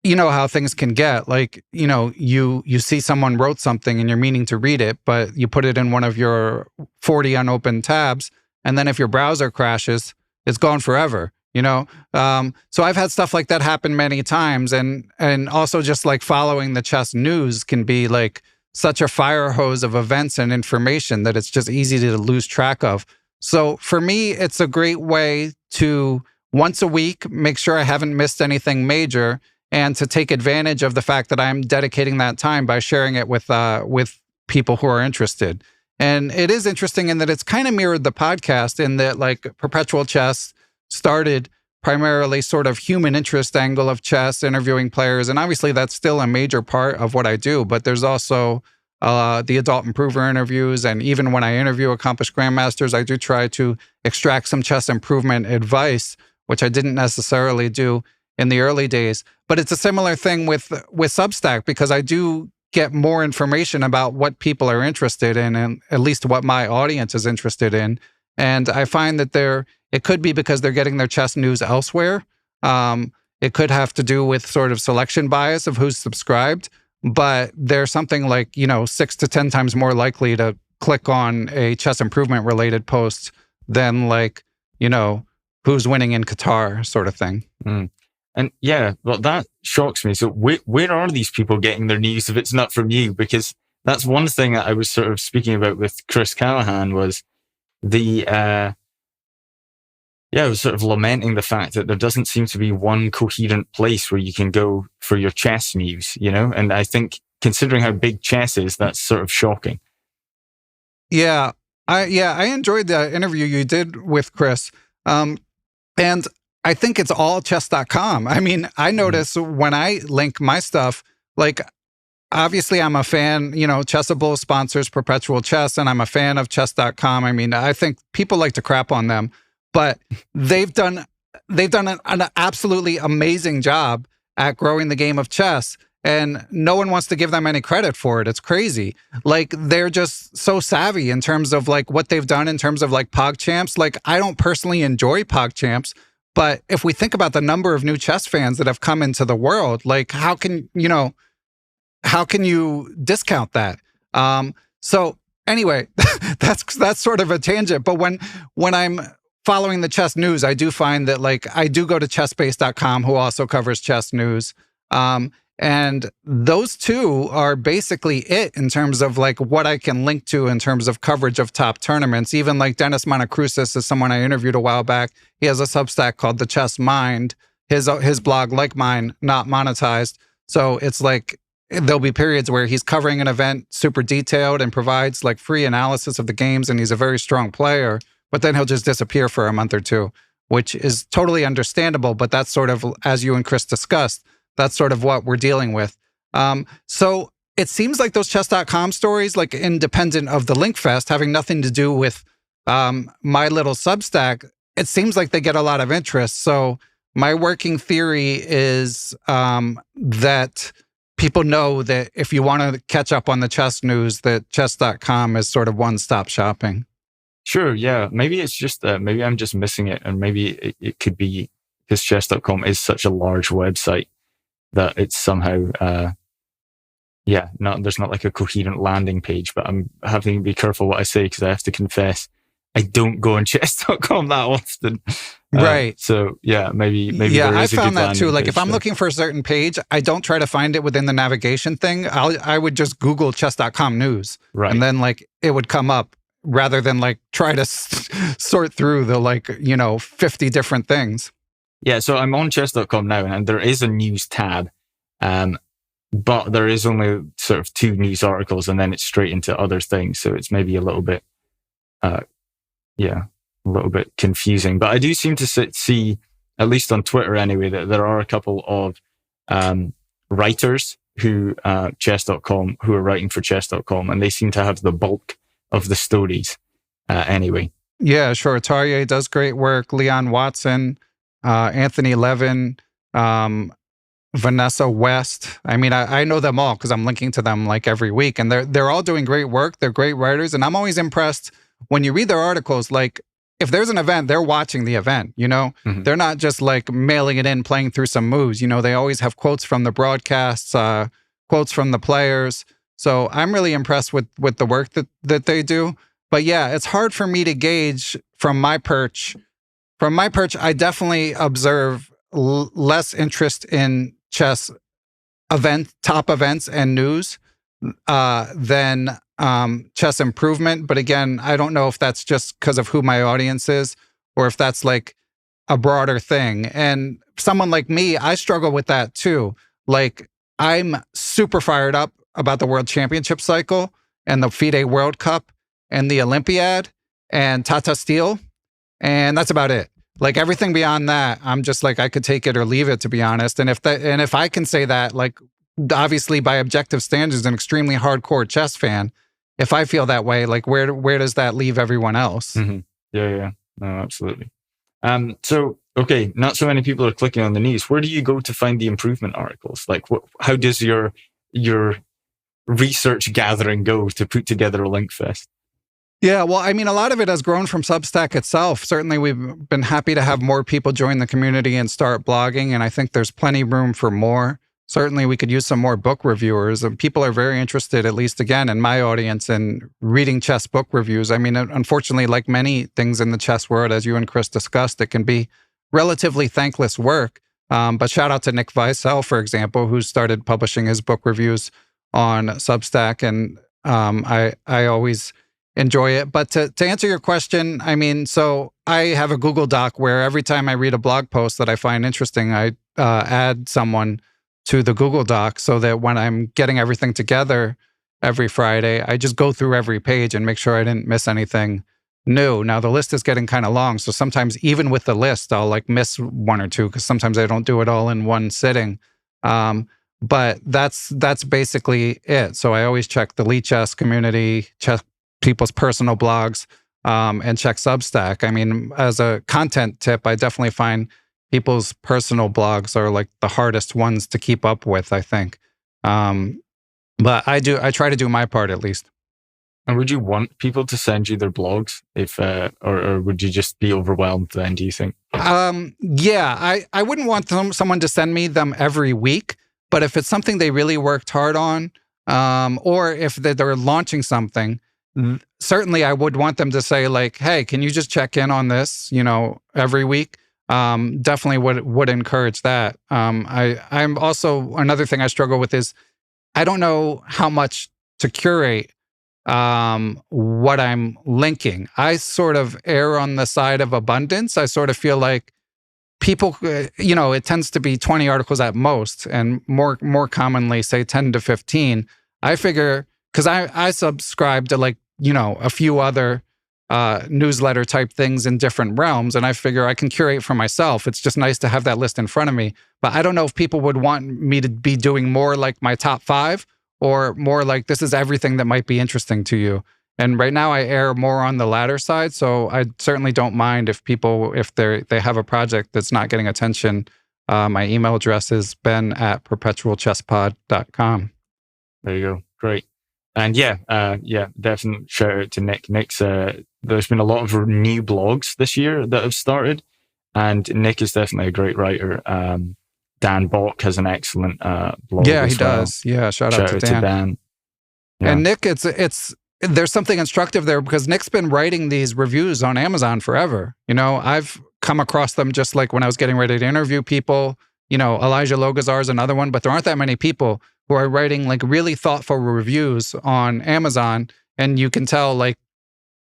B: you know how things can get. Like, you see someone wrote something and you're meaning to read it, but you put it in one of your 40 unopened tabs. And then if your browser crashes, it's gone forever. you know? So I've had stuff like that happen many times. And also just like following the chess news can be like such a fire hose of events and information that it's just easy to lose track of. So for me, it's a great way to once a week, make sure I haven't missed anything major, and to take advantage of the fact that I'm dedicating that time by sharing it with people who are interested. And it is interesting in that it's kind of mirrored the podcast in that like Perpetual Chess started primarily sort of human interest angle of chess, interviewing players. And obviously that's still a major part of what I do, but there's also the adult improver interviews. And even when I interview accomplished grandmasters, I do try to extract some chess improvement advice, which I didn't necessarily do in the early days. But it's a similar thing with Substack, because I do get more information about what people are interested in, and at least what my audience is interested in. And I find that it could be because they're getting their chess news elsewhere. It could have to do with sort of selection bias of who's subscribed, but they're something like, 6 to 10 times more likely to click on a chess improvement related post than like, who's winning in Qatar sort of thing.
E: Mm. And yeah, well, that shocks me. So where are these people getting their news if it's not from you? Because that's one thing that I was sort of speaking about with Chris Callahan was I was sort of lamenting the fact that there doesn't seem to be one coherent place where you can go for your chess news, And I think considering how big chess is, that's sort of shocking.
B: Yeah. I enjoyed the interview you did with Chris. And I think it's all chess.com. I mean, I notice when I link my stuff, like, obviously I'm a fan, Chessable sponsors Perpetual Chess, and I'm a fan of chess.com. I mean, I think people like to crap on them, but they've done an absolutely amazing job at growing the game of chess. And no one wants to give them any credit for it. It's crazy. Like, they're just so savvy in terms of like what they've done in terms of like PogChamps. Like, I don't personally enjoy PogChamps, but if we think about the number of new chess fans that have come into the world, like how can you discount that? So anyway, that's sort of a tangent. But when I'm following the chess news, I do find that like I do go to chessbase.com, who also covers chess news. And those two are basically it in terms of like what I can link to in terms of coverage of top tournaments. Even like Dennis Montecrucis is someone I interviewed a while back. He has a Substack called The Chess Mind. His blog, like mine, not monetized. So it's like there'll be periods where he's covering an event super detailed and provides like free analysis of the games, and he's a very strong player, but then he'll just disappear for a month or two, which is totally understandable. But that's sort of, as you and Chris discussed, that's sort of what we're dealing with. So it seems like those chess.com stories, like independent of the Linkfest, having nothing to do with my little Substack, it seems like they get a lot of interest. So my working theory is that people know that if you want to catch up on the chess news, that chess.com is sort of one-stop shopping.
E: Sure, yeah. Maybe it's just maybe I'm just missing it, and maybe it could be because chess.com is such a large website that it's somehow, there's not like a coherent landing page, but I'm having to be careful what I say because I have to confess I don't go on chess.com that often.
B: Right.
E: So yeah, maybe
B: yeah,
E: there is
B: I found that too. Like if I'm
E: there.
B: looking for a certain page, I don't try to find it within the navigation thing. I would just Google chess.com news.
E: Right.
B: And then like it would come up rather than like try to sort through the 50 different things.
E: Yeah, so I'm on chess.com now, and there is a news tab, but there is only sort of 2 news articles, and then it's straight into other things. So it's maybe a little bit, a little bit confusing. But I do seem to see, at least on Twitter anyway, that there are a couple of writers who chess.com who are writing for chess.com, and they seem to have the bulk of the stories anyway.
B: Yeah, sure. Tarje does great work. Leon Watson. Anthony Levin, Vanessa West. I mean, I know them all because I'm linking to them like every week, and they're all doing great work. They're great writers, and I'm always impressed when you read their articles. Like, if there's an event, they're watching the event. Mm-hmm. They're not just like mailing it in, playing through some moves. They always have quotes from the broadcasts, quotes from the players. So I'm really impressed with the work that they do. But yeah, it's hard for me to gauge from my perch from my perch, I definitely observe less interest in chess top events and news than chess improvement. But again, I don't know if that's just because of who my audience is or if that's like a broader thing. And someone like me, I struggle with that too. Like, I'm super fired up about the World Championship cycle and the FIDE World Cup and the Olympiad and Tata Steel. And that's about it. Like, everything beyond that, I'm just like, I could take it or leave it, to be honest. And if I can say that, like, obviously by objective standards, an extremely hardcore chess fan, if I feel that way, like, where does that leave everyone else?
E: Mm-hmm. Yeah. No, absolutely. So, okay, not so many people are clicking on the news. Where do you go to find the improvement articles? Like, how does your research gathering go to put together a Linkfest?
B: Yeah, well, I mean, a lot of it has grown from Substack itself. Certainly, we've been happy to have more people join the community and start blogging, and I think there's plenty room for more. Certainly, we could use some more book reviewers. And people are very interested, at least again, in my audience, in reading chess book reviews. I mean, unfortunately, like many things in the chess world, as you and Chris discussed, it can be relatively thankless work. But shout out to Nick Weissel, for example, who started publishing his book reviews on Substack, and I always enjoy it. But to answer your question, I mean, so I have a Google Doc where every time I read a blog post that I find interesting, I add someone to the Google Doc so that when I'm getting everything together every Friday, I just go through every page and make sure I didn't miss anything new. Now, the list is getting kind of long, so sometimes even with the list, I'll like miss one or two because sometimes I don't do it all in one sitting. But that's basically it. So I always check the Lead Chess community, check people's personal blogs, and check Substack. I mean, as a content tip, I definitely find people's personal blogs are like the hardest ones to keep up with, I think. But I try to do my part at least.
E: And would you want people to send you their blogs if, or would you just be overwhelmed then, do you think?
B: Yeah, I wouldn't want someone to send me them every week, but if it's something they really worked hard on, or if they're launching something, certainly I would want them to say like, hey, can you just check in on this, every week? Definitely would encourage that. I'm also, another thing I struggle with is I don't know how much to curate what I'm linking. I sort of err on the side of abundance. I sort of feel like people, it tends to be 20 articles at most, and more commonly, say 10 to 15. I figure, because I subscribe to like, a few other newsletter type things in different realms, and I figure I can curate for myself. It's just nice to have that list in front of me. But I don't know if people would want me to be doing more like my top 5 or more like this is everything that might be interesting to you. And right now I err more on the latter side. So I certainly don't mind if they have a project that's not getting attention. My email address is ben@perpetualchesspod.com.
E: There you go. Great. And definitely shout out to Nick. Nick's, there's been a lot of new blogs this year that have started, and Nick is definitely a great writer. Dan Bock has an excellent blog.
B: Yeah, he does. Yeah, shout out to Dan. Yeah. And Nick, there's something instructive there because Nick's been writing these reviews on Amazon forever. I've come across them just like when I was getting ready to interview people. Elijah Logazar is another one, but there aren't that many people who are writing like really thoughtful reviews on Amazon. And you can tell like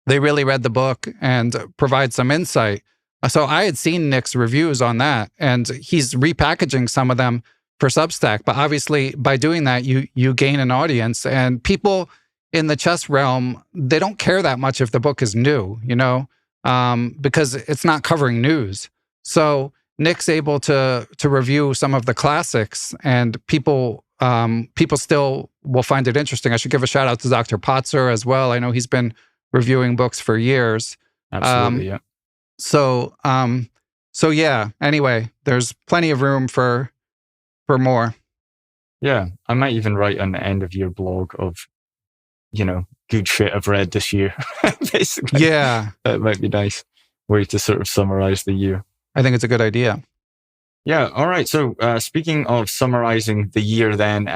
B: they really read the book and provide some insight. So I had seen Nick's reviews on that, and he's repackaging some of them for Substack. But obviously by doing that, you gain an audience, and people in the chess realm, they don't care that much if the book is new, because it's not covering news. So Nick's able to review some of the classics, and people still will find it interesting. I should give a shout out to Dr. Potzer as well. I know he's been reviewing books for years.
E: Absolutely, yeah.
B: So yeah, anyway, there's plenty of room for more.
E: Yeah, I might even write on the end of your blog of, good shit I've read this year, basically.
B: Yeah.
E: That might be nice way to sort of summarize the year.
B: I think it's a good idea.
E: Yeah, all right. So speaking of summarizing the year then,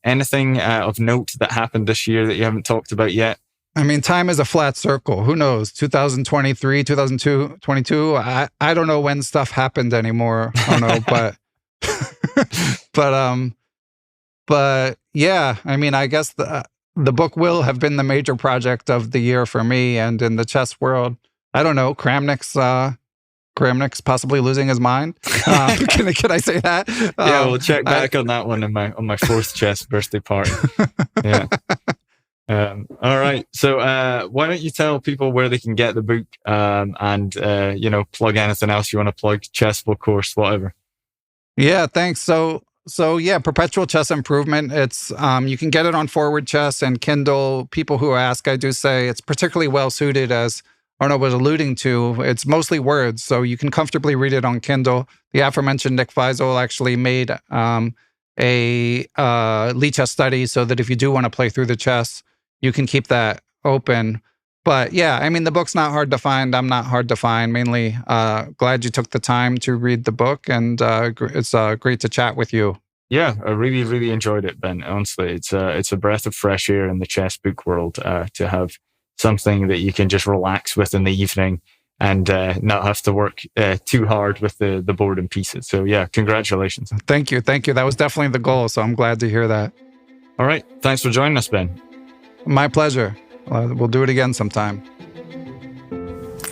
E: anything of note that happened this year that you haven't talked about yet?
B: I mean, time is a flat circle. Who knows? 2023, 2022. I don't know when stuff happened anymore. I don't know, but yeah. I mean, I guess the book will have been the major project of the year for me, and in the chess world, I don't know. Kramnik's possibly losing his mind. Can I say that?
E: Yeah, we'll check back on that one on my fourth chess birthday party. Yeah. All right. So why don't you tell people where they can get the book and plug anything else you want to plug, chess book course, whatever.
B: Yeah, thanks. So yeah, Perpetual Chess Improvement. It's you can get it on Forward Chess and Kindle. People who ask, I do say it's particularly well suited, as Ono was alluding to. It's mostly words, so you can comfortably read it on Kindle. The aforementioned Nick Feisel actually made a Lee Chess study so that if you do want to play through the chess, you can keep that open. But yeah, I mean, the book's not hard to find. I'm not hard to find. Mainly glad you took the time to read the book, and it's great to chat with you.
E: Yeah, I really, really enjoyed it, Ben. Honestly, it's a breath of fresh air in the chess book world to have something that you can just relax with in the evening and not have to work too hard with the board and pieces. So yeah, congratulations.
B: Thank you. That was definitely the goal, so I'm glad to hear that.
E: All right. Thanks for joining us, Ben.
B: My pleasure. We'll do it again sometime.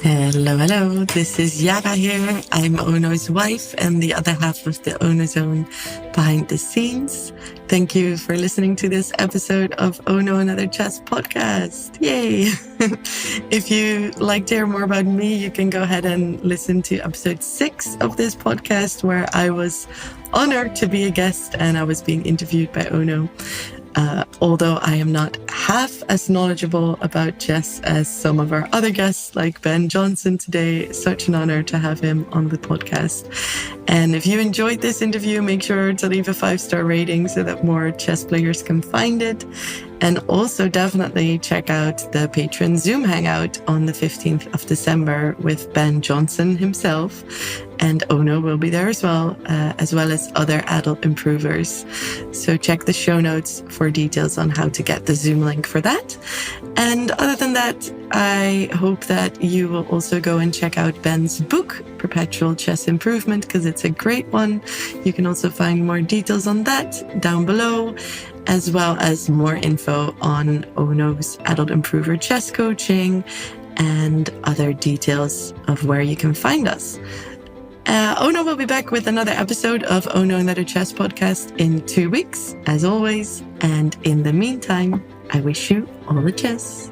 A: Hello. This is Yara here. I'm Ono's wife and the other half of the Ono Zone behind the scenes. Thank you for listening to this episode of Ono Another Chess Podcast. Yay! If you like to hear more about me, you can go ahead and listen to episode 6 of this podcast, where I was honored to be a guest and I was being interviewed by Ono. Although I am not half as knowledgeable about chess as some of our other guests like Ben Johnson today. Such an honor to have him on the podcast. And if you enjoyed this interview, make sure to leave a 5-star rating so that more chess players can find it. And also definitely check out the Patreon Zoom Hangout on the 15th of December with Ben Johnson himself. And Ono will be there as well as other adult improvers. So check the show notes for details on how to get the Zoom link for that. And other than that, I hope that you will also go and check out Ben's book, Perpetual Chess Improvement, because it's a great one. You can also find more details on that down below, as well as more info on Ono's Adult Improver Chess Coaching and other details of where you can find us. Ono will be back with another episode of Ono Another Chess Podcast in 2 weeks, as always. And in the meantime, I wish you all the chess.